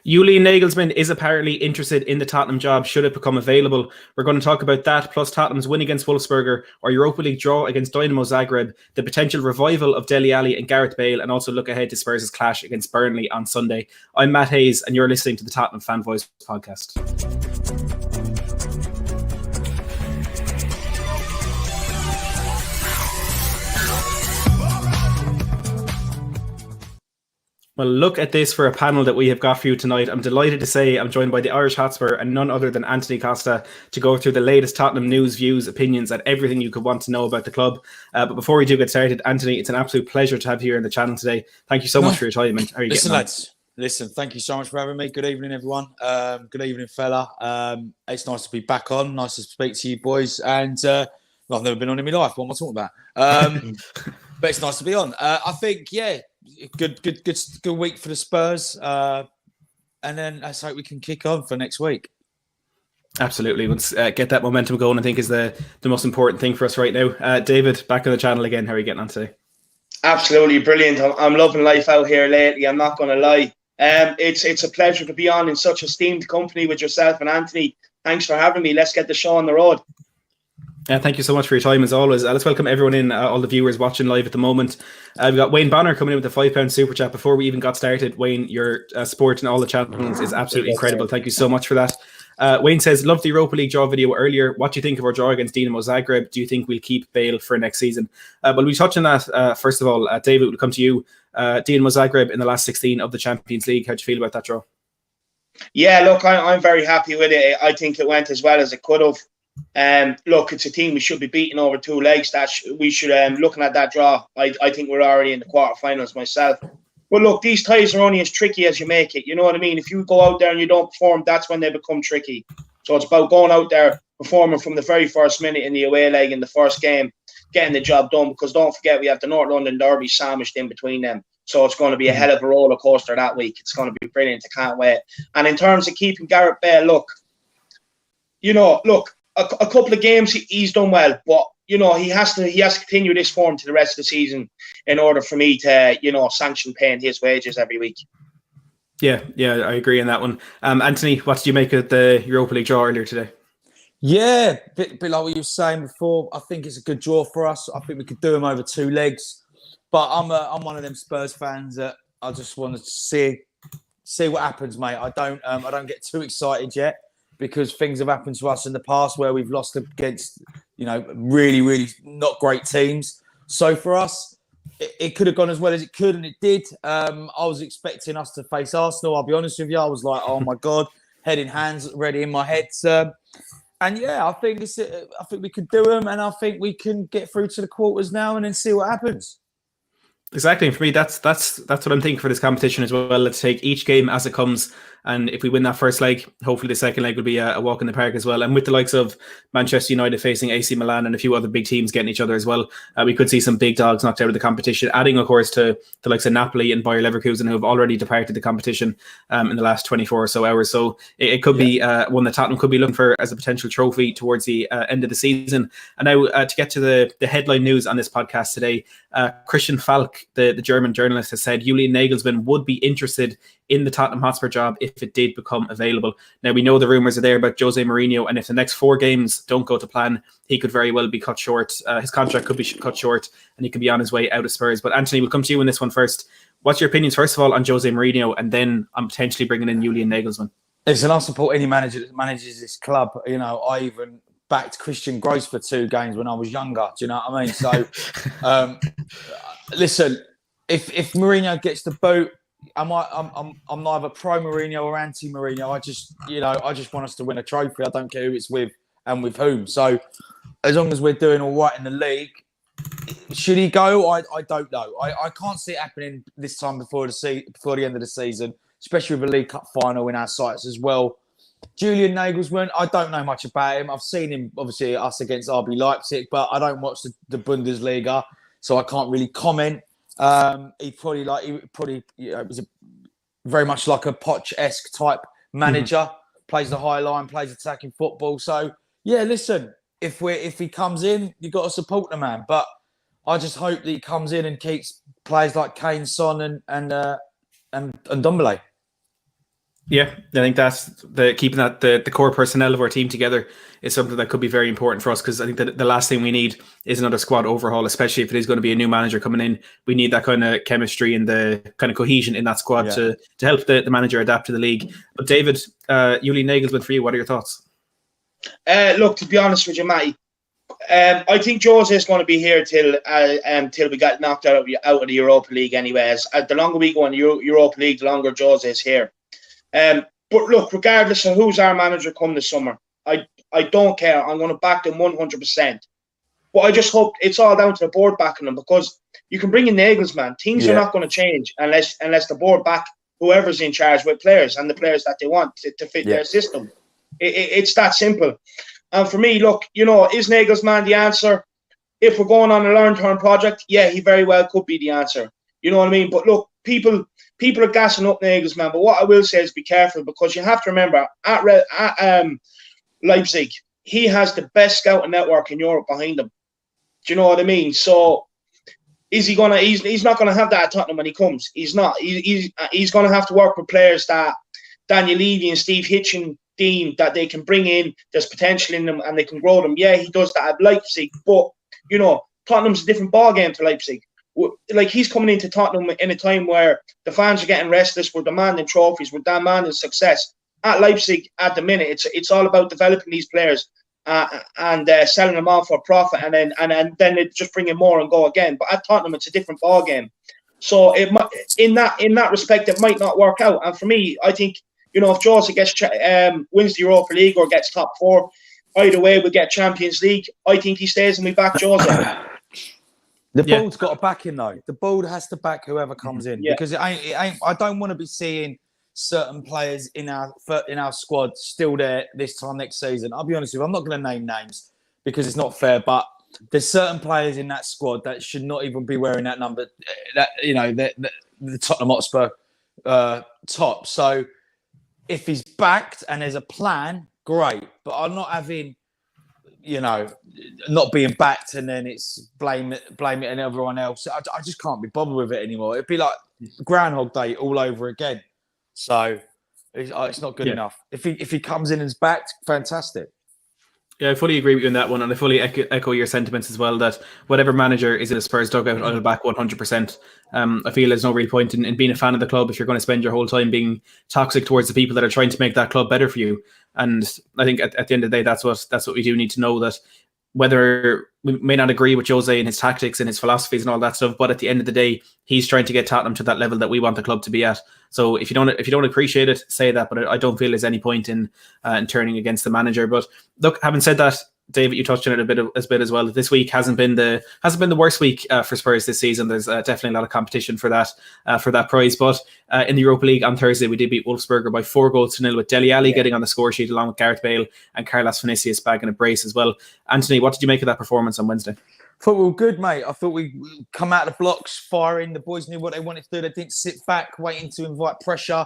Julian Nagelsmann is apparently interested in the Tottenham job should it become available. We're going to talk about that, plus Tottenham's win against Wolfsburger, our Europa League draw against Dynamo Zagreb, the potential revival of Dele, Alli and Gareth Bale, and also look ahead to Spurs' clash against Burnley on Sunday. I'm Matt Hayes, and you're listening to the Tottenham Fan Voice podcast. Well, look at this for a panel that we have got for you tonight. I'm delighted to say I'm joined by the Irish Hotspur and none other than Antony Costa to go through the latest Tottenham news, views, opinions, and everything you could want to know about the club. But before we do get started, Antony, it's an absolute pleasure to have you here on the channel today. Thank you so much for your time. And how are you Listen, getting on? lads. Listen, thank you so much for having me. Good evening, everyone. Good evening, fella. It's nice to be back on. Nice to speak to you boys. And I've never been on in my life. What am I talking about? But it's nice to be on. I think, yeah, good week for the Spurs. And then let's hope we can kick on for next week. Absolutely. Let's get that momentum going, I think, is the most important thing for us right now. David, back on the channel again. How are you getting on today? Absolutely brilliant. I'm loving life out here lately. I'm not going to lie. It's a pleasure to be on in such esteemed company with yourself and Antony. Thanks for having me. Let's get the show on the road. Thank you so much for your time as always. Let's welcome everyone in, all the viewers watching live at the moment. We've got Wayne Bonner coming in with a £5 super chat. Before we even got started, Wayne, your support in all the channels is absolutely incredible. Thank you so much for that. Wayne says, love the Europa League draw video earlier. What do you think of our draw against Dynamo Zagreb? Do you think we'll keep Bale for next season? Well, we touched on that. First of all, David, we'll come to you. Dynamo Zagreb in the last 16 of the Champions League. How do you feel about that draw? Yeah, look, I'm very happy with it. I think it went as well as it could have. Look, it's a team we should be beating over two legs. We should, looking at that draw, I think we're already in the quarterfinals myself. But look, these ties are only as tricky as you make it. You know what I mean? If you go out there and you don't perform, that's when they become tricky. So it's about going out there, performing from the very first minute in the away leg in the first game, getting the job done. Because don't forget, we have the North London Derby sandwiched in between them. So it's going to be a hell of a roller coaster that week. It's going to be brilliant. I can't wait. And in terms of keeping Gareth Bale, look, a couple of games he's done well, but he has to continue this form to the rest of the season in order for me to sanction paying his wages every week. Yeah, I agree on that one. Antony, what did you make of the Europa League draw earlier today? Yeah, bit like what you were saying before. I think it's a good draw for us. I think we could do them over two legs, but I'm one of them Spurs fans that I just want to see what happens, mate. I don't get too excited yet, because things have happened to us in the past where we've lost against, really, really not great teams. So for us, it could have gone as well as it could, and it did. I was expecting us to face Arsenal. I'll be honest with you. I was like, oh my God, head in hands, ready in my head. And yeah, I think we could do them, and I think we can get through to the quarters now and then see what happens. Exactly. And for me, that's what I'm thinking for this competition as well. Let's take each game as it comes. And if we win that first leg, hopefully the second leg will be a walk in the park as well. And with the likes of Manchester United facing AC Milan and a few other big teams getting each other as well, we could see some big dogs knocked out of the competition, adding, of course, to the likes of Napoli and Bayer Leverkusen, who have already departed the competition in the last 24 or so hours. So it could be one that Tottenham could be looking for as a potential trophy towards the end of the season. And now to get to the headline news on this podcast today, Christian Falk, the German journalist, has said Julian Nagelsmann would be interested in the Tottenham Hotspur job if it did become available. Now, we know the rumours are there about Jose Mourinho, and if the next 4 games don't go to plan, he could very well be cut short. His contract could be cut short, and he could be on his way out of Spurs. But Antony, we'll come to you in this one first. What's your opinions, first of all, on Jose Mourinho, and then on potentially bringing in Julian Nagelsmann? Listen, I support any manager that manages this club. I even backed Christian Gross for 2 games when I was younger. Do you know what I mean? So, listen, if Mourinho gets the boot, I'm neither pro Mourinho or anti Mourinho. I just want us to win a trophy. I don't care who it's with and with whom. So as long as we're doing all right in the league, should he go? I don't know. I can't see it happening this time before the end of the season, especially with a League Cup final in our sights as well. Julian Nagelsmann, I don't know much about him. I've seen him, obviously, us against RB Leipzig, but I don't watch the Bundesliga, so I can't really comment. He was very much like a Poch-esque type manager. Plays the high line, plays attacking football. So yeah, listen, if he comes in, you've got to support the man. But I just hope that he comes in and keeps players like Kane, Son, and Ndombele. Yeah, I think that's keeping the core personnel of our team together is something that could be very important for us, because I think that the last thing we need is another squad overhaul, especially if it is going to be a new manager coming in. We need that kind of chemistry and the kind of cohesion in that squad to help the manager adapt to the league. But David, Julian Nagelsmann, for you, what are your thoughts? Look, to be honest with you, Matty, I think Jose is going to be here till we get knocked out of the Europa League. Anyways, the longer we go in the Europa League, the longer Jose is here. But look, regardless of who's our manager come this summer, I don't care. I'm going to back them 100%. But I just hope it's all down to the board backing them, because you can bring in Nagelsmann. Things are not going to change unless the board back whoever's in charge with players and the players that they want to fit their system. It's that simple. And for me, look, is Nagelsmann the answer? If we're going on a long-term project, yeah, he very well could be the answer. You know what I mean? But look, people are gassing up Nagelsmann. But what I will say is be careful, because you have to remember, at Leipzig, he has the best scouting network in Europe behind him. Do you know what I mean? So is he gonna? He's not gonna have that at Tottenham when he comes. He's not. He's gonna have to work with players that Daniel Levy and Steve Hitchen deem that they can bring in. There's potential in them and they can grow them. Yeah, he does that at Leipzig, but Tottenham's a different ballgame to Leipzig. Like, he's coming into Tottenham in a time where the fans are getting restless. We're demanding trophies. We're demanding success. At Leipzig, at the minute, it's all about developing these players and selling them off for profit, and then they just bring in more and go again. But at Tottenham, it's a different ballgame. So it might, in that respect, it might not work out. And for me, I think if Jose wins the Europa League or gets top four, either way we get Champions League. I think he stays and we back Jose. The board's got to back him though. The board has to back whoever comes in, because it ain't. I don't want to be seeing certain players in our squad still there this time next season. I'll be honest with you, I'm not going to name names because it's not fair, but there's certain players in that squad that should not even be wearing that number. That the Tottenham Hotspur top. So if he's backed and there's a plan, great. But I'm not having, not being backed and then it's blame it on everyone else. I just can't be bothered with it anymore. It'd be like Groundhog Day all over again. So it's not good enough. If he comes in and is backed, fantastic. Yeah, I fully agree with you on that one, and I fully echo your sentiments as well, that whatever manager is in a Spurs dugout, I'll back 100%. I feel there's no real point in being a fan of the club if you're going to spend your whole time being toxic towards the people that are trying to make that club better for you. And I think at the end of the day, that's what we do need to know, that whether we may not agree with Jose and his tactics and his philosophies and all that stuff, but at the end of the day, he's trying to get Tottenham to that level that we want the club to be at. So if you don't appreciate it, say that. But I don't feel there's any point in turning against the manager. But look, having said that, David, you touched on it a bit as well. This week hasn't been the worst week for Spurs this season. There's definitely a lot of competition for that prize. But in the Europa League on Thursday, we did beat Wolfsburger by 4-0 with Dele Alli getting on the score sheet along with Gareth Bale and Carlos Vinicius bagging a brace as well. Antony, what did you make of that performance on Wednesday? I thought we were good, mate. I thought we come out of the blocks firing. The boys knew what they wanted to do. They didn't sit back waiting to invite pressure.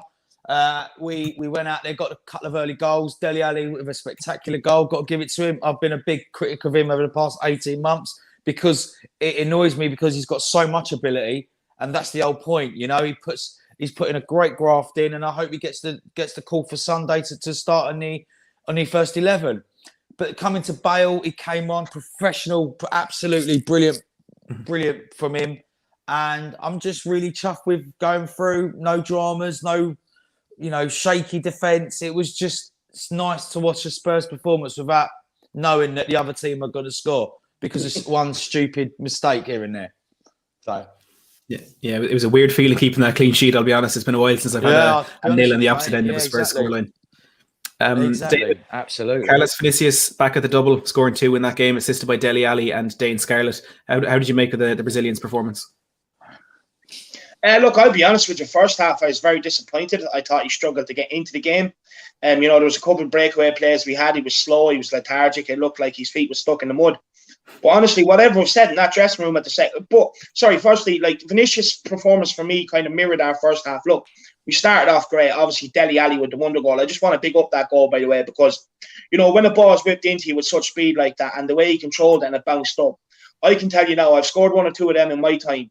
We went out there, got a couple of early goals. Dele Alli with a spectacular goal. Got to give it to him. I've been a big critic of him over the past 18 months because it annoys me because he's got so much ability, and that's the whole point. He's putting a great graft in, and I hope he gets the call for Sunday to start on the first 11. But coming to Bale, he came on professional, absolutely brilliant from him. And I'm just really chuffed with going through. No dramas, no, shaky defence. It's nice to watch a Spurs performance without knowing that the other team are going to score because it's one stupid mistake here and there. So. Yeah, it was a weird feeling keeping that clean sheet. I'll be honest, it's been a while since I've had a nil on the opposite end of a Spurs scoreline. Exactly. David, absolutely. Carlos Vinicius back at the double, scoring 2 in that game, assisted by Dele Alli and Dane Scarlett. How did you make of the Brazilians' performance? Look, I'll be honest with you. First half, I was very disappointed. I thought he struggled to get into the game. There was a couple of breakaway plays we had. He was slow. He was lethargic. It looked like his feet were stuck in the mud. But honestly, whatever was said in that dressing room at the second. But sorry, firstly, Vinicius' performance for me kind of mirrored our first half. Look, we started off great. Obviously, Dele Alli with the wonder goal. I just want to big up that goal, by the way, because when the ball is whipped into you with such speed like that and the way he controlled it and it bounced up. I can tell you now, I've scored one or two of them in my time.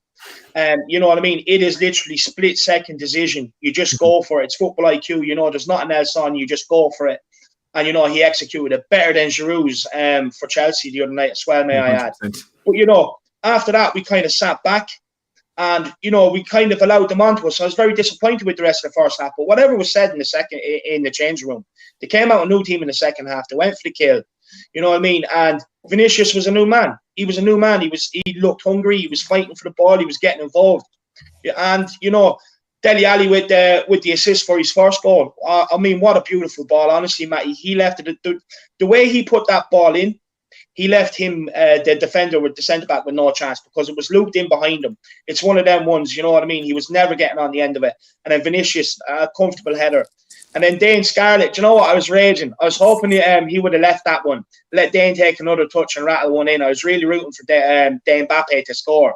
You know what I mean? It is literally split-second decision. You just go for it. It's football IQ. You know, there's nothing else on. You just go for it. And, you know, he executed it better than Giroud's for Chelsea the other night as well, may 100%. I add. But, you know, after that, we kind of sat back and, you know, we kind of allowed them onto us. So I was very disappointed with the rest of the first half. But whatever was said in the changing room, they came out a new team in the second half. They went for the kill. You know what I mean? And Vinicius was a new man. He was a new man. He looked hungry. He was fighting for the ball. He was getting involved. And, you know, Dele Alli with the assist for his first goal. I mean, what a beautiful ball. Honestly, Matty, he left it. The way he put that ball in, he left him, the defender with the centre-back with no chance because it was looped in behind him. It's one of them ones, you know what I mean? He was never getting on the end of it. And then Vinicius, a comfortable header. And then Dane Scarlett, do you know what? I was raging. I was hoping he would have left that one. Let Dane take another touch and rattle one in. I was really rooting for Dane Mbappe to score.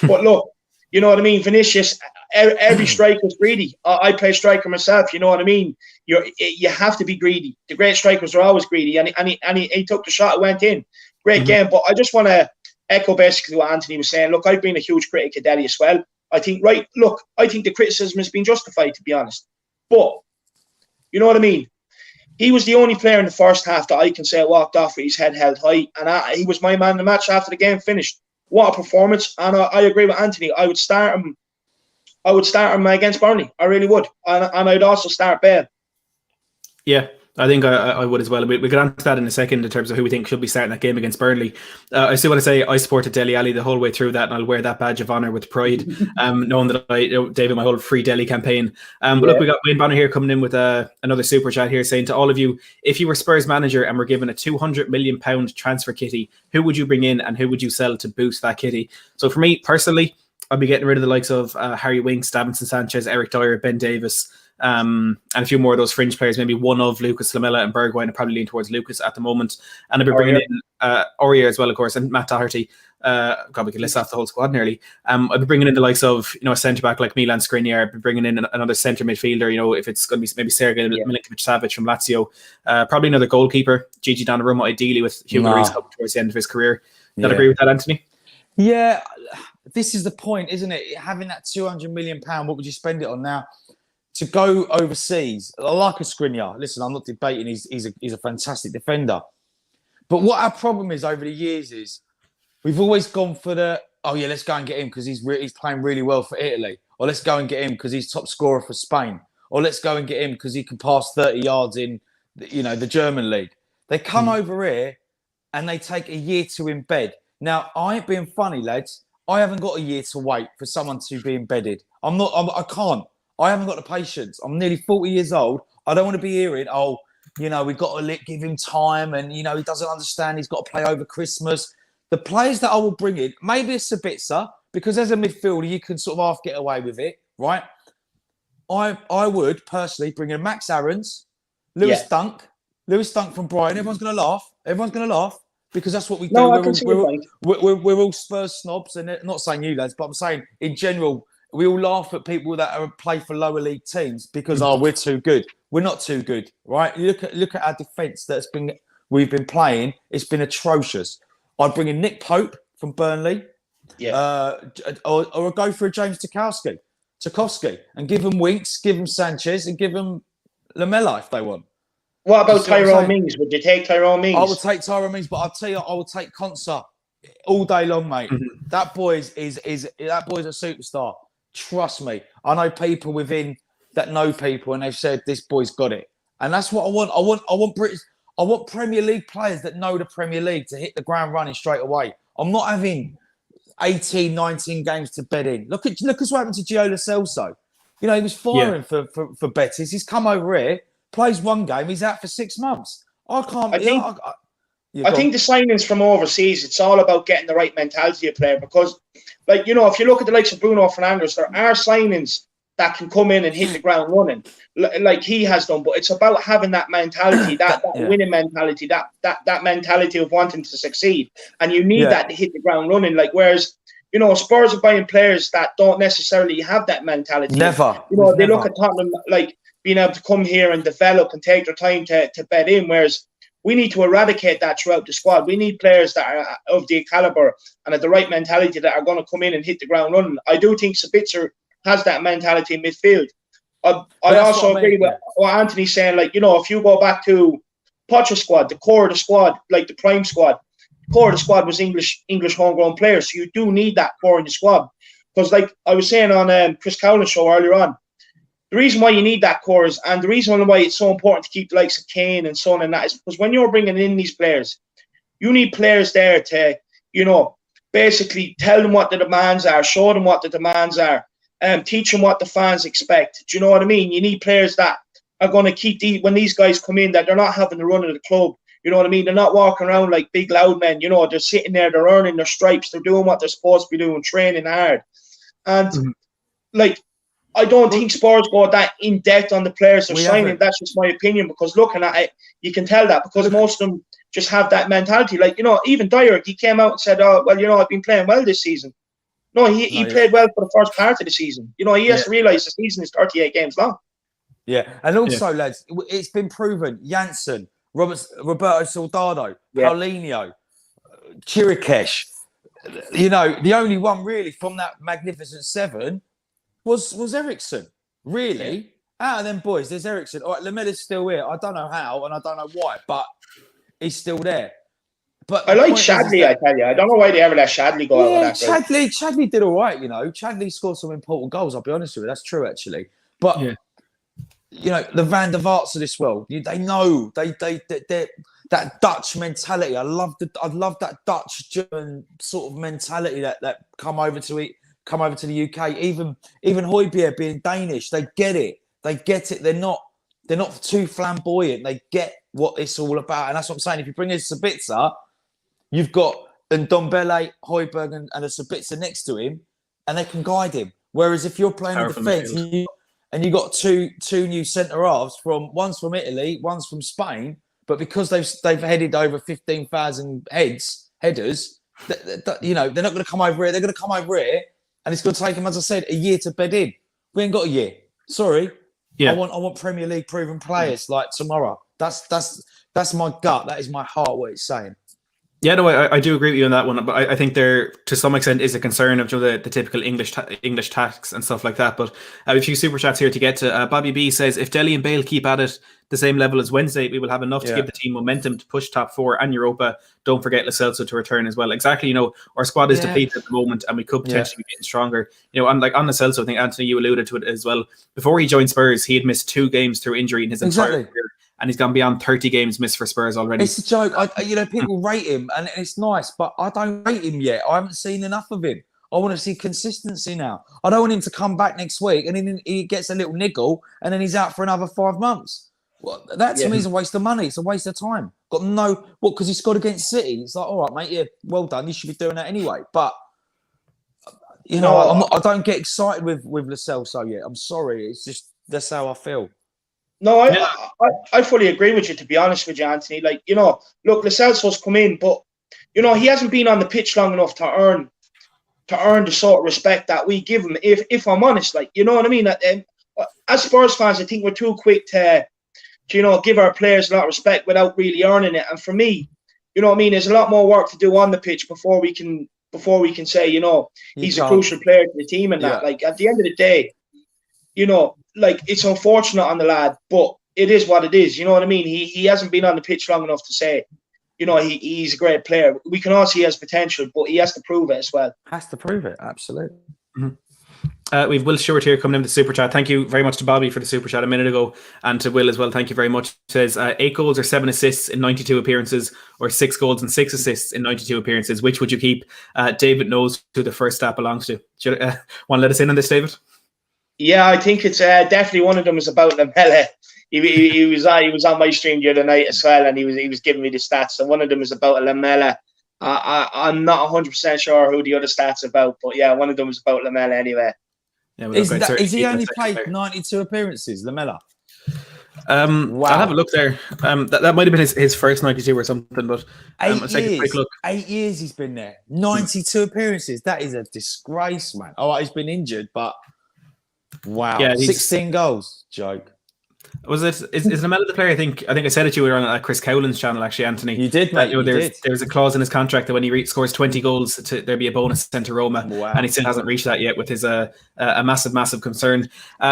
But look, you know what I mean? Vinicius, every striker's greedy. I play striker myself, you know what I mean? You have to be greedy. The great strikers are always greedy. And he took the shot, it went in. Great game. But I just want to echo basically what Antony was saying. Look, I've been a huge critic of Dele as well. I think the criticism has been justified, to be honest. But you know what I mean? He was the only player in the first half that I can say walked off with his head held high. And he was my man in the match after the game finished. What a performance. And I agree with Antony. I would start him against Burnley. I really would. And I'd also start Bale. Yeah, I think I would as well. We'll get on to that in a second in terms of who we think should be starting that game against Burnley. I still want to say I supported Dele Alli the whole way through that, and I'll wear that badge of honour with pride, knowing that I David my whole free Dele campaign. But look, we got Wayne Bonner here coming in with another super chat here saying to all of you, if you were Spurs manager and were given a £200 million transfer kitty, who would you bring in and who would you sell to boost that kitty? So for me personally, I'd be getting rid of the likes of Harry Winks, Davinson Sanchez, Eric Dyer, Ben Davis, and a few more of those fringe players, maybe one of Lucas Lamela and Bergwijn. I'd probably lean towards Lucas at the moment. And I'd be bringing in Aurier as well, of course, and Matt Doherty. God, we could list off the whole squad nearly. I'd be bringing in the likes of, you know, a centre-back like Milan Skriniar. I'd be bringing in another centre midfielder, you know, if it's going to be maybe Sergej Milinkovic-Savic from Lazio. Probably another goalkeeper, Gigi Donnarumma, ideally with Hugo Lloris towards the end of his career. Did I agree with that, Antony? Yeah, this is the point, isn't it? Having that £200 million, what would you spend it on now? To go overseas, I like a Skriniar. Listen, I'm not debating. He's a fantastic defender. But what our problem is over the years is we've always gone for let's go and get him because he's playing really well for Italy. Or let's go and get him because he's top scorer for Spain. Or let's go and get him because he can pass 30 yards in, the German league. They come over here and they take a year to embed. Now, I ain't being funny, lads. I haven't got a year to wait for someone to be embedded. I can't. I haven't got the patience. I'm nearly 40 years old. I don't want to be hearing, we've got to give him time and, he doesn't understand. He's got to play over Christmas. The players that I will bring in, maybe it's Sabitzer, because as a midfielder, you can sort of half get away with it, right? I would personally bring in Max Aarons, Lewis Dunk from Brighton. Everyone's going to laugh because that's what we do. We're all Spurs snobs, and not saying you lads, but I'm saying in general, we all laugh at people that play for lower league teams because we're too good. We're not too good, right? Look at our defence we've been playing. It's been atrocious. I'd bring in Nick Pope from Burnley, or go for a James Tarkowski, and give them Winks, give them Sanchez, and give them Lamela if they want. What about Tyrone Mings? Would you take Tyrone Mings? I would take Tyrone Mings, but I'll tell you, I would take Costa all day long, mate. That boy is a superstar. Trust me. I know people within that know people, and they've said this boy's got it. And that's what I want. I want Premier League players that know the Premier League to hit the ground running straight away. I'm not having 18, 19 games to bed in. Look at what's happened to Gio Lo Celso. He was firing for Betis. He's come over here, plays one game, he's out for 6 months. I think the signings from overseas, it's all about getting the right mentality of player because, if you look at the likes of Bruno Fernandes, there are signings that can come in and hit the ground running, like he has done. But it's about having that mentality, that winning mentality, that mentality of wanting to succeed. And you need that to hit the ground running. Whereas, Spurs are buying players that don't necessarily have that mentality. Never. They look at Tottenham, being able to come here and develop and take their time to bed in, whereas We need to eradicate that throughout the squad. We need players that are of the caliber and have the right mentality that are going to come in and hit the ground running. I do think Sabitzer has that mentality in midfield. I also agree with what Antony's saying. Like, if you go back to Potter's squad, the core of the squad, like the prime squad, the core of the squad was English homegrown players. So you do need that core in the squad. Because like I was saying on Chris Cowlin's show earlier on, the reason why you need that core is, and the reason why it's so important to keep the likes of Kane and Son and that, is because when you're bringing in these players, you need players there to, basically tell them what the demands are, show them what the demands are, teach them what the fans expect. Do you know what I mean? You need players that are going to keep when these guys come in, that they're not having the run of the club. You know what I mean? They're not walking around like big loud men. They're sitting there, they're earning their stripes, they're doing what they're supposed to be doing, training hard. And I don't think Spurs go that in depth on the players they're signing. That's just my opinion, because looking at it, you can tell that, because most of them just have that mentality. Like, even Dyer, he came out and said, "Oh, well, I've been playing well this season." No, he played well for the first part of the season. He has to realise the season is 38 games long. Yeah, and also, lads, it's been proven. Janssen, Roberto Soldado, Paulinho, Chirikesh. The only one really from that magnificent seven was Ericsson. Really? Out of them boys, there's Ericsson. All right, Lamella's still here. I don't know how and I don't know why, but he's still there. But I like Shadley, I tell you. I don't know why they ever let Shadley go out with that. Chadley did all right, Chadley scored some important goals, I'll be honest with you. That's true, actually. But, the Van der Vaarts of this world, they know. They're that Dutch mentality. I love that Dutch German sort of mentality that come over to the UK. Even Højbjerg being Danish, they get it. They're not too flamboyant. They get what it's all about, and that's what I'm saying. If you bring in Sabitzer, you've got Ndombele, Højbjerg, and a Sabitzer next to him, and they can guide him. Whereas if you're playing in defence and you got two new centre halves, one's from Italy, one's from Spain. But because they've headed over 15,000 headers, they're not going to come over here. They're going to come over here, and it's going to take them, as I said, a year to bed in. We ain't got a year. Sorry. Yeah. I want Premier League proven players like tomorrow. That's my gut. That is my heart. What it's saying. Yeah, no, I do agree with you on that one, but I think there, to some extent, is a concern of the typical English tax and stuff like that. But a few super chats here to get to. Bobby B says, if Dele and Bale keep at it the same level as Wednesday, we will have enough to give the team momentum to push top four and Europa. Don't forget Lo Celso to return as well. Exactly, our squad is depleted at the moment, and we could potentially be getting stronger. On Lo Celso, I think, Antony, you alluded to it as well. Before he joined Spurs, he had missed 2 games through injury in his entire career. And he's gone beyond 30 games missed for Spurs already. It's a joke. People rate him, and it's nice, but I don't rate him yet. I haven't seen enough of him. I want to see consistency now. I don't want him to come back next week and then he gets a little niggle and then he's out for another 5 months. Well, that to me is a waste of money. It's a waste of time. Because he scored against City. It's like, all right, mate, yeah, well done. You should be doing that anyway. But, I don't get excited with Lo Celso yet. I'm sorry. It's just, that's how I feel. No, I fully agree with you, to be honest with you, Antony. Look, Lo Celso's come in, but, he hasn't been on the pitch long enough to earn the sort of respect that we give him, if I'm honest. You know what I mean? As Spurs fans, I think we're too quick to give our players a lot of respect without really earning it. And for me, there's a lot more work to do on the pitch before we can say, he's a crucial player to the team and that. At the end of the day, it's unfortunate on the lad, but it is what it is. You know what I mean? He hasn't been on the pitch long enough to say, he's a great player. We can all see he has potential, but he has to prove it as well. Has to prove it, absolutely. Mm-hmm. We've Will Stewart here coming in the super chat. Thank you very much to Bobby for the super chat a minute ago, and to Will as well. Thank you very much. It says 8 goals or 7 assists in 92 appearances, or 6 goals and 6 assists in 92 appearances. Which would you keep? David knows who the first stat belongs to. Do you want to let us in on this, David? Yeah, I think it's definitely one of them is about Lamela. He was on my stream the other night as well, and he was giving me the stats. And one of them is about Lamela. I'm not 100% sure who the other stats about, but yeah, one of them is about Lamela anyway. Yeah, is he only played 92 appearances, Lamela? Wow. I'll have a look there. That might have been his first 92 or something, but let's take a quick look. 8 years he's been there. 92 appearances. That is a disgrace, man. All right, he's been injured, but wow. Yeah, 16 goals. Joke. Was it? Is Lamela the player? I think I said it to you on Chris Cowland's channel, actually, Anthony. You did, mate. There's a clause in his contract that when he scores 20 goals, there'd be a bonus sent to Roma, and he still hasn't reached that yet, with his a massive concern.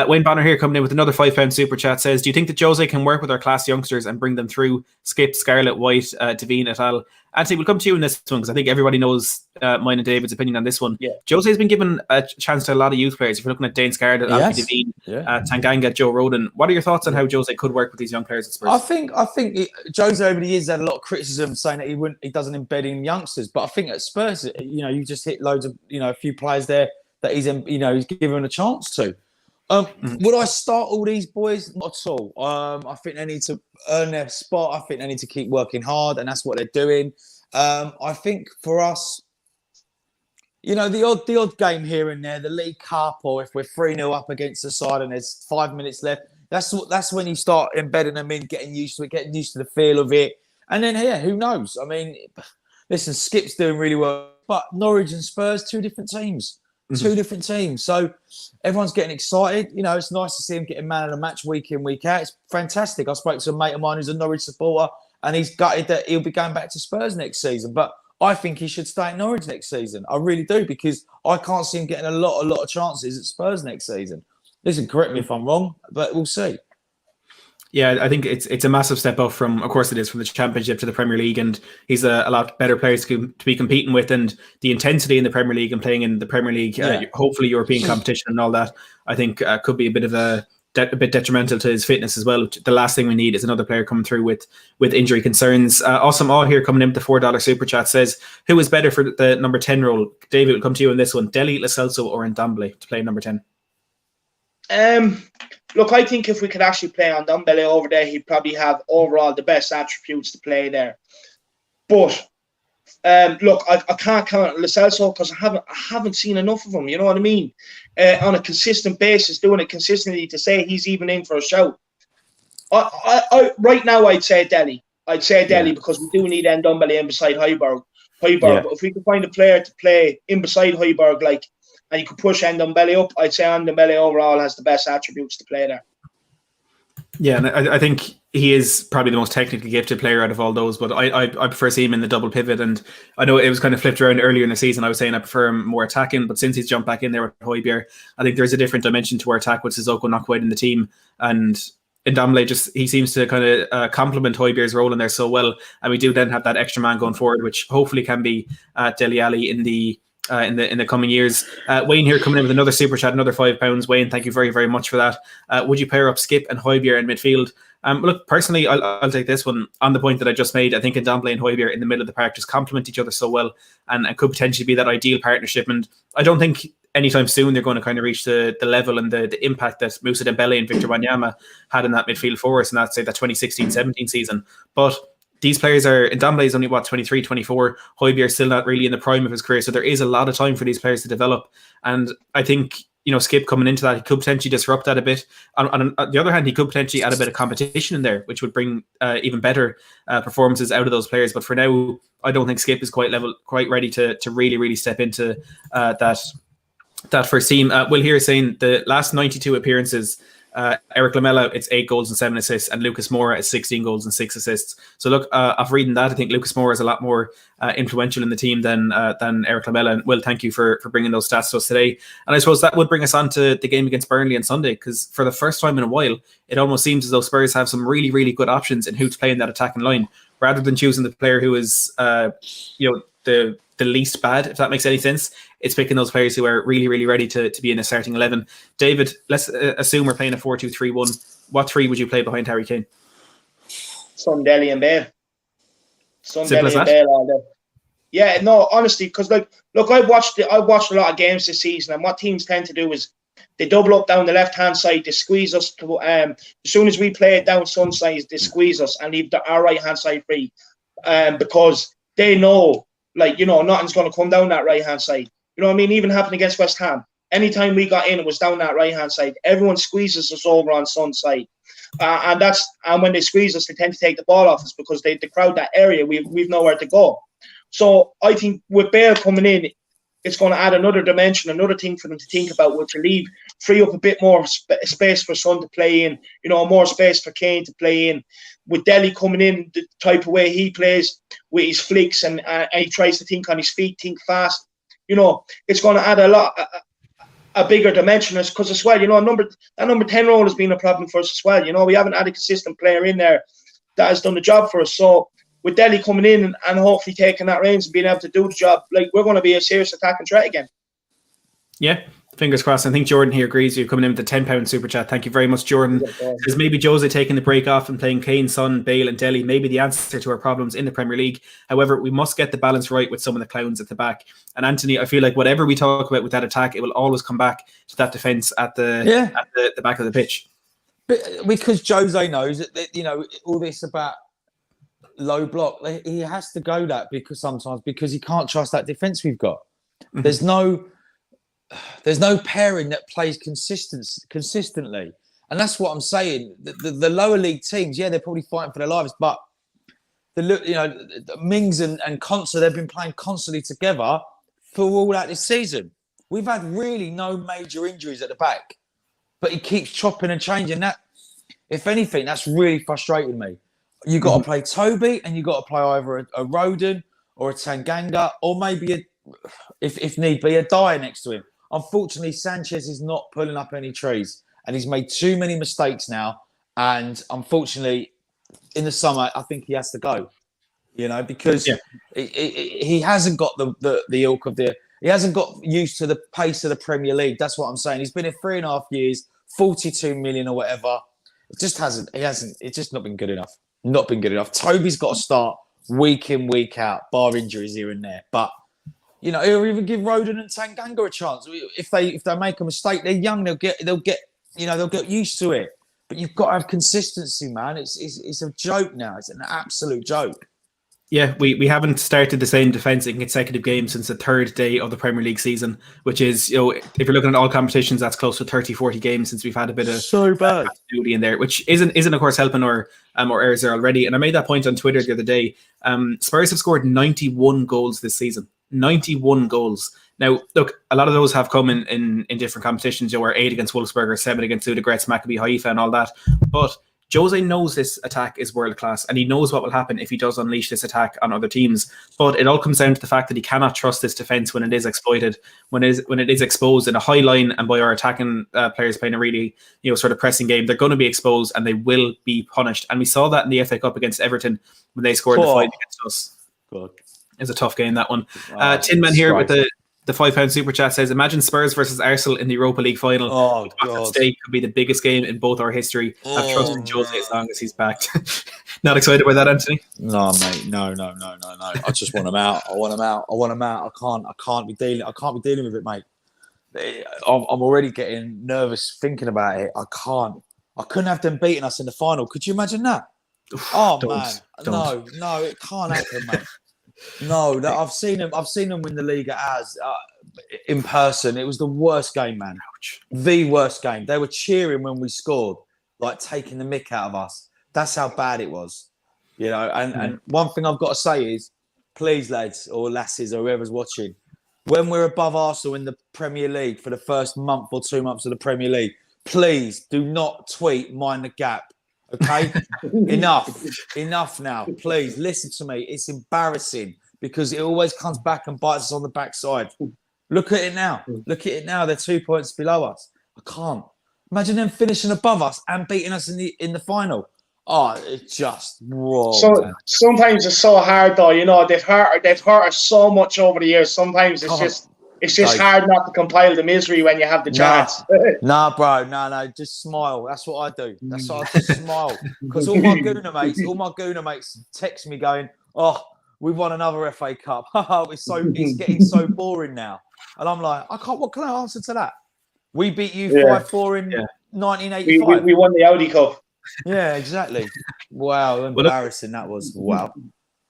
Wayne Bonner here coming in with another £5 super chat says, "Do you think that Jose can work with our class youngsters and bring them through? Skip, Scarlett, White, Devine, et al." Anthony, we'll come to you in this one because I think everybody knows mine and David's opinion on this one. Yeah. Jose's been given a chance to a lot of youth players. If you're looking at Dane Scarlett, Alfie Devine, Tanganga, Joe Rodon, what are your thoughts on how Jose could work with these young players at Spurs? I think Jose over the years had a lot of criticism saying that he doesn't embed in youngsters, but I think at Spurs, you just hit loads of a few players there that he's given a chance to. Would I start all these boys? Not at all. I think they need to earn their spot. I think they need to keep working hard, and that's what they're doing. I think for us, the odd game here and there, the League Cup, or if we're 3-0 up against the side and there's 5 minutes left, that's when you start embedding them in, getting used to it, getting used to the feel of it. And then who knows? I mean, listen, Skip's doing really well, but Norwich and Spurs, two different teams. Two different teams. So everyone's getting excited. It's nice to see him getting man of the match week in, week out. It's fantastic. I spoke to a mate of mine who's a Norwich supporter, and he's gutted that he'll be going back to Spurs next season. But I think he should stay at Norwich next season. I really do, because I can't see him getting a lot of chances at Spurs next season. Listen, correct me if I'm wrong, but we'll see. Yeah, I think it's a massive step up from, of course it is, from the Championship to the Premier League, and he's a lot better players to be competing with, and the intensity in the Premier League and playing in the Premier League, hopefully European competition and all that, I think could be a bit detrimental to his fitness as well. The last thing we need is another player coming through with injury concerns. Awesome All here coming in with the $4 super chat says, who is better for the number 10 role? David, we'll come to you on this one. Dele, Lo Celso or Ndombele to play number 10? Look, I think if we could actually play on Ndombele over there, he'd probably have overall the best attributes to play there. But look, I can't count on Lo Celso because I haven't seen enough of him. You know what I mean? On a consistent basis, doing it consistently to say he's even in for a shout. I right now I'd say Dele. Because we do need Ndombele in beside Højbjerg. But if we could find a player to play in beside Højbjerg, and you could push Ndombele up, I'd say Ndombele overall has the best attributes to play there. Yeah, and I think he is probably the most technically gifted player out of all those, but I prefer seeing him in the double pivot, and I know it was kind of flipped around earlier in the season. I was saying I prefer him more attacking, but since he's jumped back in there with Højbjerg, I think there's a different dimension to our attack with Sissoko not quite in the team, and Ndombele he seems to kind of complement Højbjerg's role in there so well, and we do then have that extra man going forward, which hopefully can be Dele Alli in the coming years. Wayne here coming in with another super chat, another £5. Wayne, thank you very, very much for that. Would you pair up Skip and Højbjerg in midfield? Look, personally, I'll take this one on the point that I just made. I think Ndombele and Højbjerg in the middle of the park just complement each other so well, and could potentially be that ideal partnership. And I don't think anytime soon they're going to kind of reach the level and the impact that Moussa Dembele and Victor Wanyama had in that midfield for us, and that's say that 2016-17 season. But these players Ndombele is only 23, 24. Højbjerg's still not really in the prime of his career, so there is a lot of time for these players to develop. And I think Skip coming into that, he could potentially disrupt that a bit. On the other hand, he could potentially add a bit of competition in there, which would bring even better performances out of those players. But for now, I don't think Skip is quite ready to really step into that first team. Will here saying the last 92 appearances, Eric Lamela, it's 8 goals and 7 assists, and Lucas Moura is 16 goals and 6 assists. So look, after reading that, I think Lucas Moura is a lot more influential in the team than Eric Lamela. And Will, thank you for bringing those stats to us today. And I suppose that would bring us on to the game against Burnley on Sunday, because for the first time in a while, it almost seems as though Spurs have some really good options in who to play in that attacking line, rather than choosing the player who is the least bad, if that makes any sense. It's picking those players who are really ready to be in a starting 11. David, let's assume we're playing a 4-2-3-1. What three would you play behind Harry Kane? Son, Dele and Bale. Dele and Bale all day. Yeah, no, honestly, because look, I've watched a lot of games this season, and what teams tend to do is they double up down the left-hand side, they squeeze us to as soon as we play it down some sides, they squeeze us and leave our right-hand side free. Because they know, nothing's going to come down that right-hand side. You know what I mean? Even happened against West Ham. Anytime we got in, it was down that right-hand side. Everyone squeezes us over on Son's side. And when they squeeze us, they tend to take the ball off us because they crowd that area. We've nowhere to go. So I think with Bale coming in, it's going to add another dimension, another thing for them to think about, to leave free up a bit more space for Son to play in, more space for Kane to play in. With Dele coming in, the type of way he plays with his flicks and he tries to think on his feet, think fast, it's going to add a bigger dimension because as well, that number 10 role has been a problem for us as well. We haven't had a consistent player in there that has done the job for us. So with Dele coming in and hopefully taking that reins and being able to do the job, we're going to be a serious attacking threat again. Yeah, fingers crossed. I think Jordan here agrees with you coming in with the £10 super chat. Thank you very much, Jordan. Says maybe Jose taking the break off and playing Kane, Son, Bale and Dele may be the answer to our problems in the Premier League. However, we must get the balance right with some of the clowns at the back. And Antony, I feel like whatever we talk about with that attack, it will always come back to that defence at the back of the pitch. But because Jose knows that, all this about low block, he has to go that because he can't trust that defence we've got. Mm-hmm. There's no pairing that plays consistently. And that's what I'm saying. The lower league teams, they're probably fighting for their lives, but Mings and Costa, they've been playing constantly together for all that this season. We've had really no major injuries at the back, but he keeps chopping and changing that. If anything, that's really frustrating me. You got to play Toby and you got to play either a Rodon or a Tanganga or maybe if need be, a Dyer next to him. Unfortunately, Sanchez is not pulling up any trees and he's made too many mistakes now. And unfortunately, in the summer, I think he has to go, because he hasn't got the ilk of he hasn't got used to the pace of the Premier League. That's what I'm saying. He's been here 3.5 years, 42 million or whatever. It's just not been good enough. Not been good enough. Toby's got to start week in, week out, bar injuries here and there. But or even give Rodon and Tanganga a chance. If they make a mistake, they're young. They'll get used to it. But you've got to have consistency, man. It's a joke now. It's an absolute joke. Yeah, we haven't started the same defence in consecutive games since the third day of the Premier League season, which is, if you're looking at all competitions, that's close to 30, 40 games since we've had a bit of so bad duty in there, which isn't of course helping our errors there already. And I made that point on Twitter the other day. Spurs have scored 91 goals this season. 91 goals. Now, look, a lot of those have come in different competitions. Were 8 against Wolfsburg, 7 against Ludogorets, Maccabi Haifa and all that. But Jose knows this attack is world class and he knows what will happen if he does unleash this attack on other teams. But it all comes down to the fact that he cannot trust this defence when it is exploited, when it is exposed in a high line and by our attacking players playing a really sort of pressing game. They're going to be exposed and they will be punished. And we saw that in the FA Cup against Everton when they scored the 5 against us. God. It was a tough game, that one. Tin Man here with the £5 super chat says, imagine Spurs versus Arsenal in the Europa League final. Oh, God. At stake could be the biggest game in both our history. I've trusted Jose as long as he's backed. Not excited by that, Antony? No, mate. No. I just want him out. I want him out. I can't be dealing with it, mate. I'm already getting nervous thinking about it. I couldn't have them beating us in the final. Could you imagine that? No, it can't happen, mate. No, I've seen them win the league as in person. It was the worst game, man. Ouch. The worst game. They were cheering when we scored, like taking the mick out of us. That's how bad it was, And one thing I've got to say is, please, lads or lasses or whoever's watching, when we're above Arsenal in the Premier League for the first month or 2 months of the Premier League, please do not tweet "mind the gap." Okay, enough now. Please listen to me. It's embarrassing because it always comes back and bites us on the backside. Look at it now. They're 2 points below us. I can't imagine them finishing above us and beating us in the final. Oh, it's just wrong. So sometimes it's so hard, though. They've hurt us so much over the years. Sometimes it's just hard not to compile the misery when you have the chance. Nah, bro. No. Just smile. That's what I do. That's what I just smile. Because all my Gooner mates text me going, "Oh, we've won another FA Cup. It's getting so boring now." And I'm like, what can I answer to that? We beat you 5-4 in 1985. We won the Audi Cup. Yeah, exactly. Wow, embarrassing that was. Wow.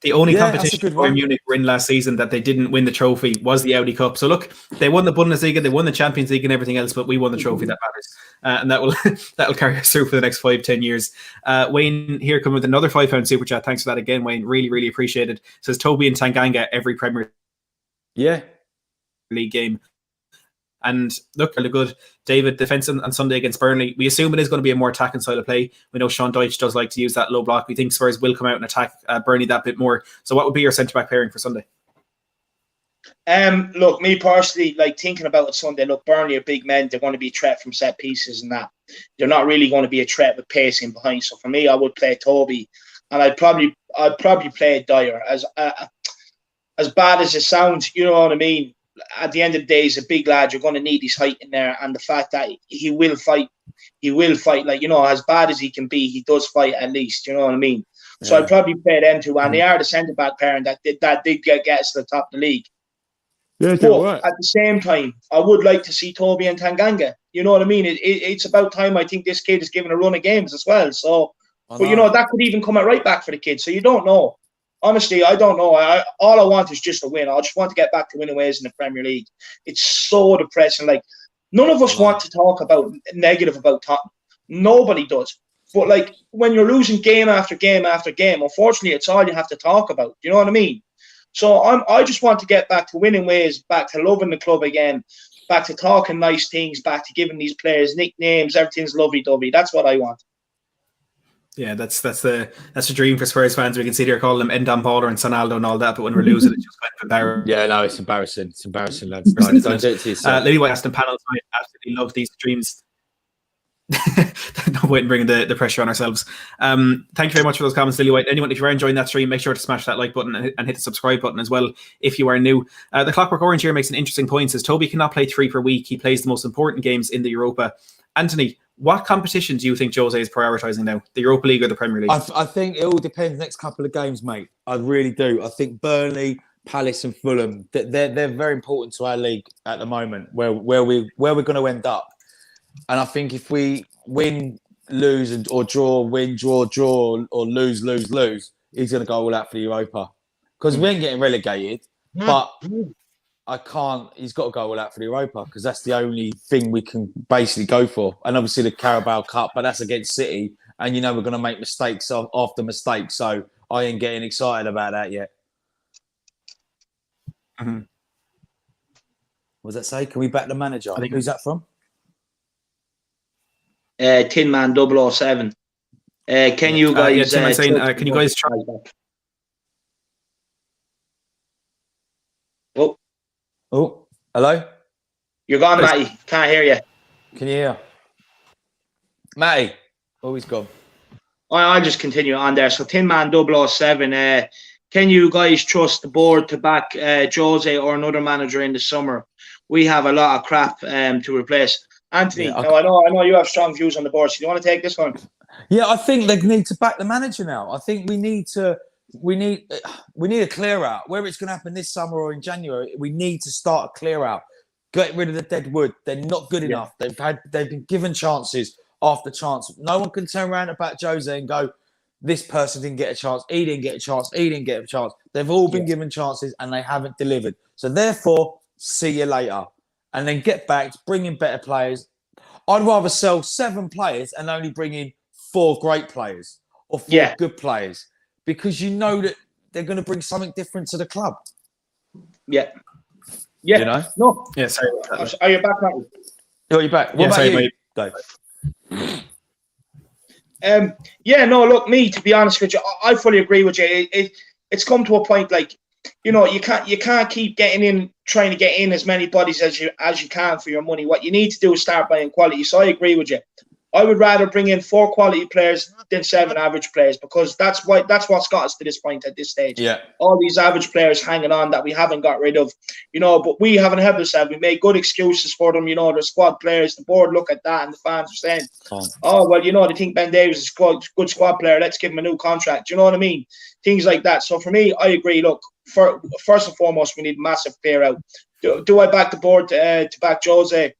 The only competition Bayern Munich were in last season that they didn't win the trophy was the Audi Cup. So look, they won the Bundesliga, they won the Champions League and everything else, but we won the trophy. That matters. And that'll carry us through for the next 5-10 years. Wayne here coming with another £5 super chat. Thanks for that again, Wayne. Really, really appreciate it. Says Toby and Tanganga every Premier League game. and look really good. David, defence on Sunday against Burnley. We assume it is going to be a more attacking style of play. We know Sean Dyche does like to use that low block. We think Spurs will come out and attack Burnley that bit more. So what would be your centre-back pairing for Sunday? Look, me personally, like thinking about it Sunday, look, Burnley are big men. They're going to be a threat from set pieces and that. They're not really going to be a threat with pacing behind. So for me, I would play Toby, and I'd probably play Dyer. As bad as it sounds, you know what I mean? At the end of the day, he's a big lad. You're going to need his height in there, and the fact that he will fight. Like, you know, as bad as he can be, he does fight at least. You know what I mean? Yeah. So I'd probably play them two, and they are the centre back pairing that did get us to the top of the league. Yeah, but at the same time, I would like to see Toby and Tanganga. You know what I mean? It's about time. I think this kid is given a run of games as well. So, but you know, that could even come at right back for the kid. So you don't know. Honestly, I don't know. All I want is just a win. I just want to get back to winning ways in the Premier League. It's so depressing. Like, none of us want to talk about negative about Tottenham. Nobody does. But like, when you're losing game after game after game, unfortunately, it's all you have to talk about. You know what I mean? So I just want to get back to winning ways, back to loving the club again, back to talking nice things, back to giving these players nicknames. Everything's lovey-dovey. That's what I want. Yeah, that's the dream for Spurs fans. We can see they're calling them Endon Baller and Sonaldo and all that, but when we're losing, it's just kind of embarrassing. Yeah, no, it's embarrassing. It's embarrassing, lads. Don't do it to yourself. Lily White asked in panel, I absolutely love these streams. No point in bringing the pressure on ourselves. Thank you very much for those comments, Lily White. Anyone, if you are enjoying that stream, make sure to smash that like button and hit the subscribe button as well if you are new. The Clockwork Orange here makes an interesting point. Says Toby cannot play 3 per week. He plays the most important games in the Europa. Antony, what competition do you think Jose is prioritising now? The Europa League or the Premier League? I think it all depends next couple of games, mate. I really do. I think Burnley, Palace and Fulham, they're very important to our league at the moment, where we're going to end up. And I think if we win, lose, or draw, win, draw, or lose, he's going to go all out for the Europa. Because we ain't getting relegated, but I can't. He's got to go all out for the Europa because that's the only thing we can basically go for. And obviously the Carabao Cup, but that's against City. And you know we're going to make mistakes after mistakes. So I ain't getting excited about that yet. Mm-hmm. What does that say? Can we back the manager? Who's that from? Tin Man 007. Can you guys? Tin Man saying, can you guys try? Oh, hello. You're gone, Matty. Can't hear you. Can you hear? Matty. Oh, he's gone. I'll just continue on there. So Tin Man 007. Can you guys trust the board to back Jose or another manager in the summer? We have a lot of crap to replace. Anthony, yeah, now I know you have strong views on the board. So do you want to take this one? Yeah, I think they need to back the manager now. I think we need a clear out. Whether it's going to happen this summer or in January, we need to start a clear out. Get rid of the dead wood. They're not good enough. They've been given chances after chance. No one can turn around about Jose and go, this person didn't get a chance. He didn't get a chance. He didn't get a chance. They've all been given chances and they haven't delivered. So therefore, see you later. And then get back, bring in better players. I'd rather sell 7 players and only bring in 4 great players or 4 good players because you know that they're going to bring something different to the club. Yeah. Yeah. You know? No. Yeah, sorry. Are you back, Matty? Oh, you're back. What about you? Dave? No, look, me, to be honest with you, I fully agree with you. It's come to a point like, you know, you can't keep trying to get in as many bodies as you can for your money. What you need to do is start buying quality. So I agree with you. I would rather bring in 4 quality players than 7 average players because that's what's got us to this point at this stage. Yeah. All these average players hanging on that we haven't got rid of, you know, but we haven't helped ourselves. We made good excuses for them, you know, they're squad players. The board look at that and the fans are saying, oh, well, you know, they think Ben Davies is a good squad player. Let's give him a new contract. You know what I mean? Things like that. So for me, I agree. Look, first and foremost, we need massive clear out. Do I back the board to back Jose?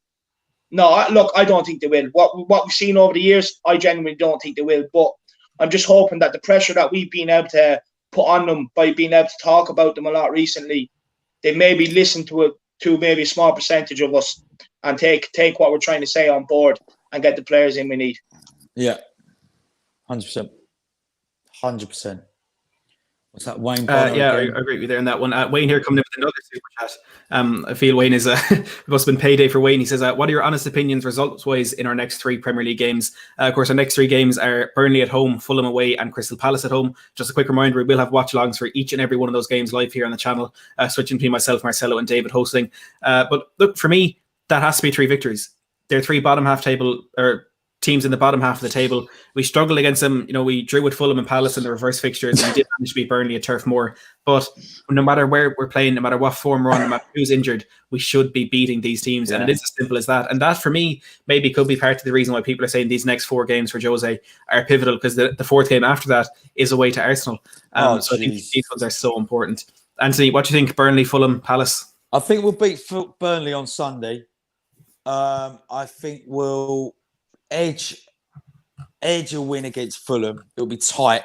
No, I don't think they will. What we've seen over the years, I genuinely don't think they will. But I'm just hoping that the pressure that we've been able to put on them by being able to talk about them a lot recently, they maybe listen to maybe a small percentage of us and take what we're trying to say on board and get the players in we need. Yeah, 100%. 100%. What's that, Wayne? Yeah, I agree with you there on that one. Wayne here coming in with another super chat. I feel Wayne is it must have been payday for Wayne. He says, "What are your honest opinions, results-wise, in our next 3 Premier League games?" Of course, our next 3 games are Burnley at home, Fulham away, and Crystal Palace at home. Just a quick reminder: we will have watch-alongs for each and every one of those games live here on the channel, switching between myself, Marcelo, and David hosting. But look, for me, that has to be 3 victories. They're 3 bottom half table or teams in the bottom half of the table. We struggled against them. We drew with Fulham and Palace in the reverse fixtures, and we did manage to beat Burnley at Turf Moor. But no matter where we're playing, no matter what form we're on, no matter who's injured, we should be beating these teams. And it is as simple as that. And that, for me, maybe could be part of the reason why people are saying these next 4 games for Jose are pivotal, because the 4th game after that is away to Arsenal. So I think these ones are so important. Antony, what do you think? Burnley, Fulham, Palace? I think we'll beat Burnley on Sunday. I think we'll edge a win against Fulham. It'll be tight,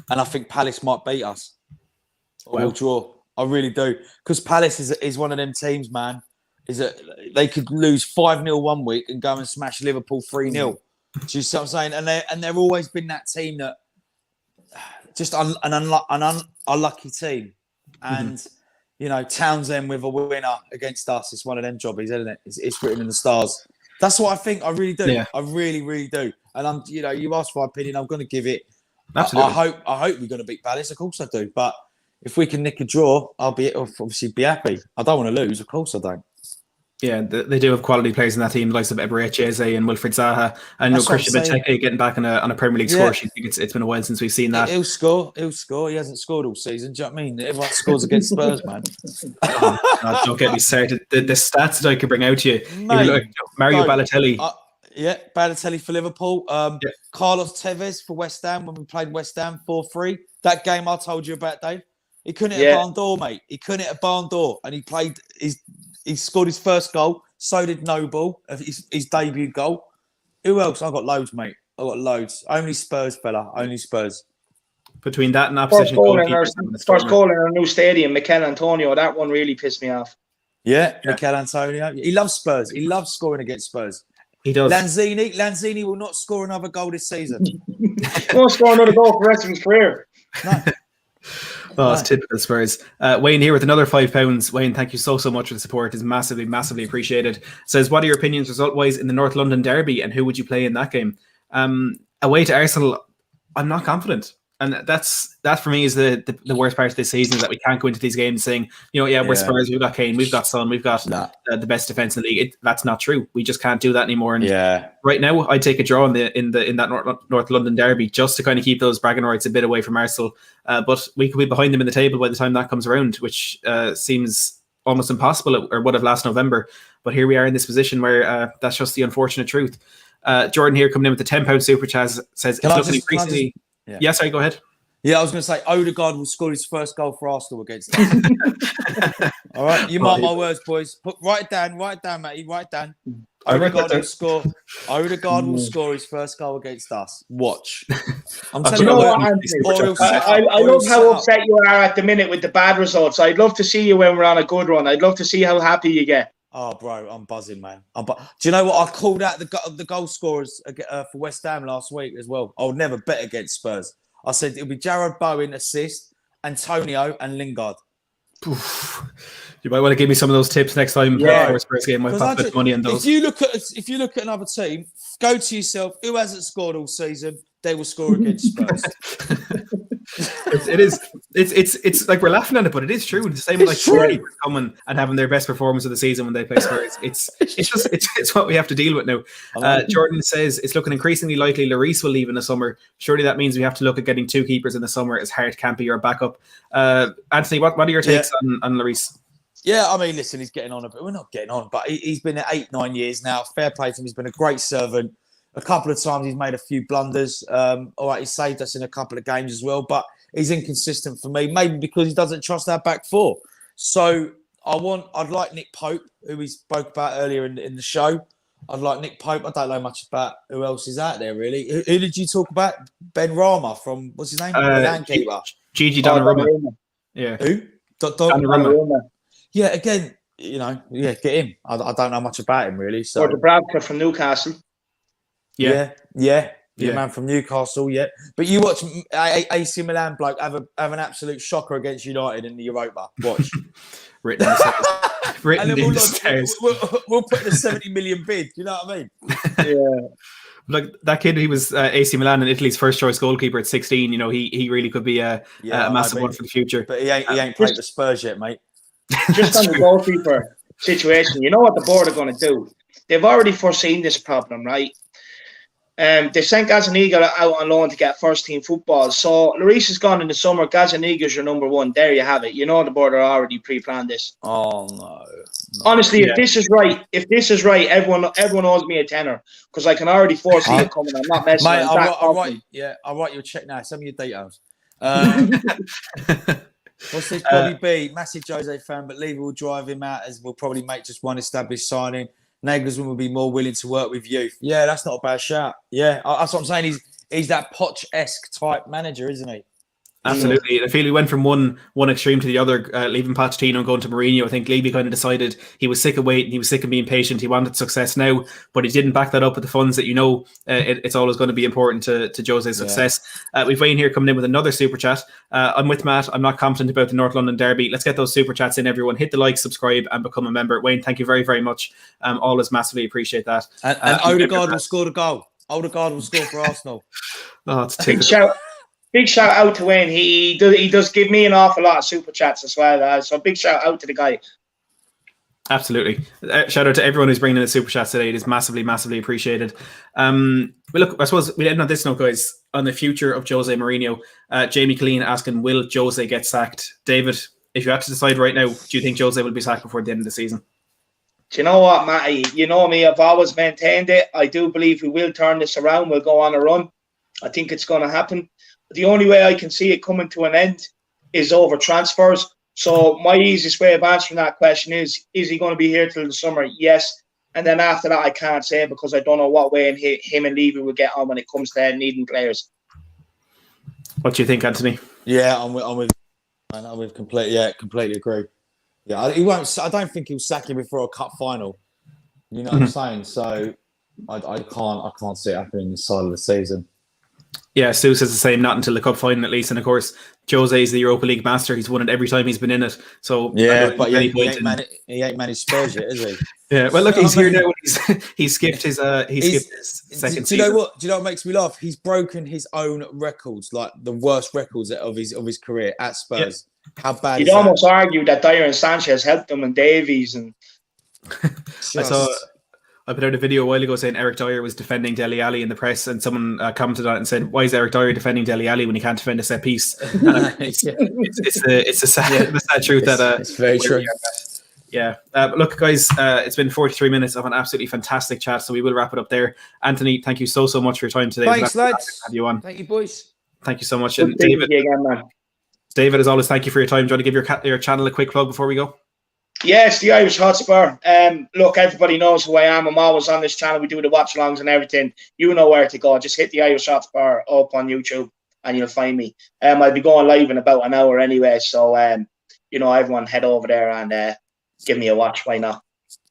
and I think Palace might beat us. We'll draw. I really do, because Palace is one of them teams, man. They could lose 5-0 one week and go and smash Liverpool 3-0. Do you see what I'm saying? And they've always been that team that just an unlucky team. And Townsend with a winner against us. It's one of them jobbies, isn't it? It's written in the stars. That's what I think. I really do. Yeah. I really, really do. And you asked for my opinion. I'm going to give it. Absolutely. I hope we're going to beat Palace. Of course I do. But if we can nick a draw, I'll obviously be happy. I don't want to lose. Of course I don't. Yeah, they do have quality players in that team, like Eberechi Eze and Wilfried Zaha. I know Christian Benteke getting back on a Premier League score sheet. I think it's been a while since we've seen that. He'll score. He hasn't scored all season. Do you know what I mean? Everyone scores against Spurs, man. Don't get me started. The stats that I could bring out to you, like Mario Balotelli. Balotelli for Liverpool. Carlos Tevez for West Ham when we played West Ham 4-3. That game I told you about, Dave. He couldn't hit a barn door, mate. He couldn't hit a barn door, and he scored his first goal. So did Noble, his debut goal. Who else? I got loads, mate. I got loads. Only Spurs, fella. Only Spurs. Between that and opposition goalkeepers. First goal in our new stadium, Mikel Antonio. That one really pissed me off. Yeah, Mikel Antonio. He loves Spurs. He loves scoring against Spurs. He does. Lanzini will not score another goal this season. He won't score another goal for the rest of his career. No. Oh, it's typical Spurs. Wayne here with another £5. Wayne, thank you so much for the support. It's massively, massively appreciated. Says, what are your opinions result-wise in the North London derby, and who would you play in that game? Away to Arsenal, I'm not confident. And that for me is the worst part of this season, is that we can't go into these games saying, we're Spurs, we've got Kane, we've got Son, we've got the best defense in the league. That's not true. We just can't do that anymore. And right now, I'd take a draw in that North London derby just to kind of keep those bragging rights a bit away from Arsenal. But we could be behind them in the table by the time that comes around, which seems almost impossible, or would have last November. But here we are in this position where that's just the unfortunate truth. Jordan here coming in with the £10 super chat says, it's looking increasingly. Yeah, sorry, go ahead. Yeah, I was going to say Odegaard will score his first goal for Arsenal against us. All right, you mark my words, boys. Write it down, Matty. Write it down. Odegaard will score his first goal against us. Watch. I'm telling you what, I love how upset you are at the minute with the bad results. I'd love to see you when we're on a good run. I'd love to see how happy you get. Oh, bro, I'm buzzing, man. Do you know what? I called out the goal scorers for West Ham last week as well. I would never bet against Spurs. I said it'll be Jarrod Bowen assist, Antonio and Lingard. Oof. You might want to give me some of those tips next time. For Spurs game, might put a bit money on those. If you look at another team, go to yourself. Who hasn't scored all season? They will score against Spurs. It's like we're laughing at it, but it is true. The same with Chelsea coming and having their best performance of the season when they play Spurs. It's what we have to deal with now. Jordan says it's looking increasingly likely Lloris will leave in the summer. Surely that means we have to look at getting 2 keepers in the summer, as Hart can't be your backup. Anthony, what are your takes on Lloris? Yeah, I mean, listen, he's getting on a bit. We're not getting on, but he's been at 8-9 years now. Fair play to him. He's been a great servant. A couple of times he's made a few blunders. All right, he saved us in a couple of games as well, but he's inconsistent for me, maybe because he doesn't trust our back 4. So I'd like Nick Pope, who we spoke about earlier in the show. I'd like Nick Pope. I don't know much about who else is out there, really. Who did you talk about? Ben Rama from, what's his name? Landkeeper. Gigi Donnarumma. Yeah. Who? Donnarumma. Yeah, again, get him. I don't know much about him, really. So. Or the Bradford from Newcastle. Yeah. Your man from Newcastle, yeah. But you watch AC Milan bloke have an absolute shocker against United in the Europa. Watch. Written in the stars. We'll put in a 70 million bid. You know what I mean? Yeah. Like that kid, he was AC Milan and Italy's first choice goalkeeper at 16. You know, he really could be a massive one for the future. But he ain't played the Spurs yet, mate. Just on the goalkeeper situation, you know what the board are going to do? They've already foreseen this problem, right? They sent Gazzaniga out on loan to get first team football. So Lloris is gone in the summer. Gazzaniga's your number one. There you have it. You know the board are already pre-planned this. Oh no. Honestly, if this is right, everyone owes me a tenner because I can already foresee it coming. I'm not messing. Mate, I'll write you a check now. Send me your details. What's this Bobby B? Massive Jose fan, but Levy will drive him out as we'll probably make just one established signing. Nagelsmann will be more willing to work with youth. Yeah, that's not a bad shout. Yeah, that's what I'm saying. He's that Poch-esque type manager, isn't he? Absolutely. I feel he went from one extreme to the other, leaving Pochettino and going to Mourinho. I think Levy kind of decided he was sick of waiting, he was sick of being patient, he wanted success now, but he didn't back that up with the funds that it's always going to be important to Jose's success. We've Wayne here coming in with another super chat. I'm with Matt. I'm not confident about the North London derby. Let's get those super chats in, everyone. Hit the like, subscribe, and become a member. Wayne, thank you very, very much. Always massively appreciate that. And Odegaard will score the goal. Odegaard will score for Arsenal. Oh, it's Big shout out to Wayne. He does give me an awful lot of super chats as well. So big shout out to the guy. Absolutely. Shout out to everyone who's bringing in the super chats today. It is massively, massively appreciated. But look, I suppose we end on this note, guys, on the future of Jose Mourinho. Jamie Killeen asking, will Jose get sacked? David, if you had to decide right now, do you think Jose will be sacked before the end of the season? Do you know what, Matty? You know me, I've always maintained it. I do believe we will turn this around. We'll go on a run. I think it's going to happen. The only way I can see it coming to an end is over transfers. So my easiest way of answering that question is he going to be here till the summer? Yes. And then after that, I can't say because I don't know what way him and Levy will get on when it comes to needing players. What do you think, Antony? Yeah, I'm with completely agree. Yeah, he won't. I don't think he'll sack him before a cup final. You know what I'm saying? So I can't see it happening this side of the season. Yeah, Stu says the same, not until the cup final at least. And of course, Jose is the Europa League master. He's won it every time he's been in it. So yeah, but he ain't managed Spurs yet, is he? Yeah, well, look, he's here now. He's skipped his second season. Do you know what? Do you know what makes me laugh? He's broken his own records, like the worst records of his career at Spurs. Yeah. How bad? You'd almost argue that Dyer and Sanchez helped him and Davies and. I put out a video a while ago saying Eric Dyer was defending Dele Alli in the press, and someone commented on it and said, "Why is Eric Dyer defending Dele Alli when he can't defend a set piece?" It's the sad truth that it's very true. Yeah. Look, guys, it's been 43 minutes of an absolutely fantastic chat, so we will wrap it up there. Antony, thank you so much for your time today. Thanks, lads. Have you on. Thank you, boys. Thank you so much. And David, as always, thank you for your time. Do you want to give your channel a quick plug before we go? Yeah, it's the Irish Hotspur. Look, everybody knows who I am. I'm always on this channel. We do the watch-alongs and everything. You know where to go. Just hit the Irish Hotspur up on YouTube and you'll find me. I'll be going live in about an hour anyway. So, everyone head over there and give me a watch. Why not?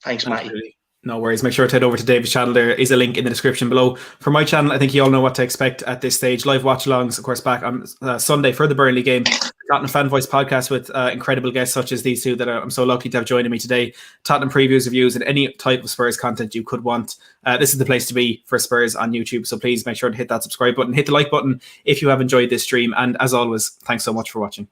Thanks, Matty. Absolutely. No worries. Make sure to head over to David's channel. There is a link in the description below. For my channel, I think you all know what to expect at this stage. Live watch-alongs, of course, back on Sunday for the Burnley game. Tottenham Fan Voice podcast with incredible guests such as these two that I'm so lucky to have joining me today. Tottenham previews, reviews, and any type of Spurs content you could want. This is the place to be for Spurs on YouTube. So please make sure to hit that subscribe button, hit the like button if you have enjoyed this stream. And as always, thanks so much for watching.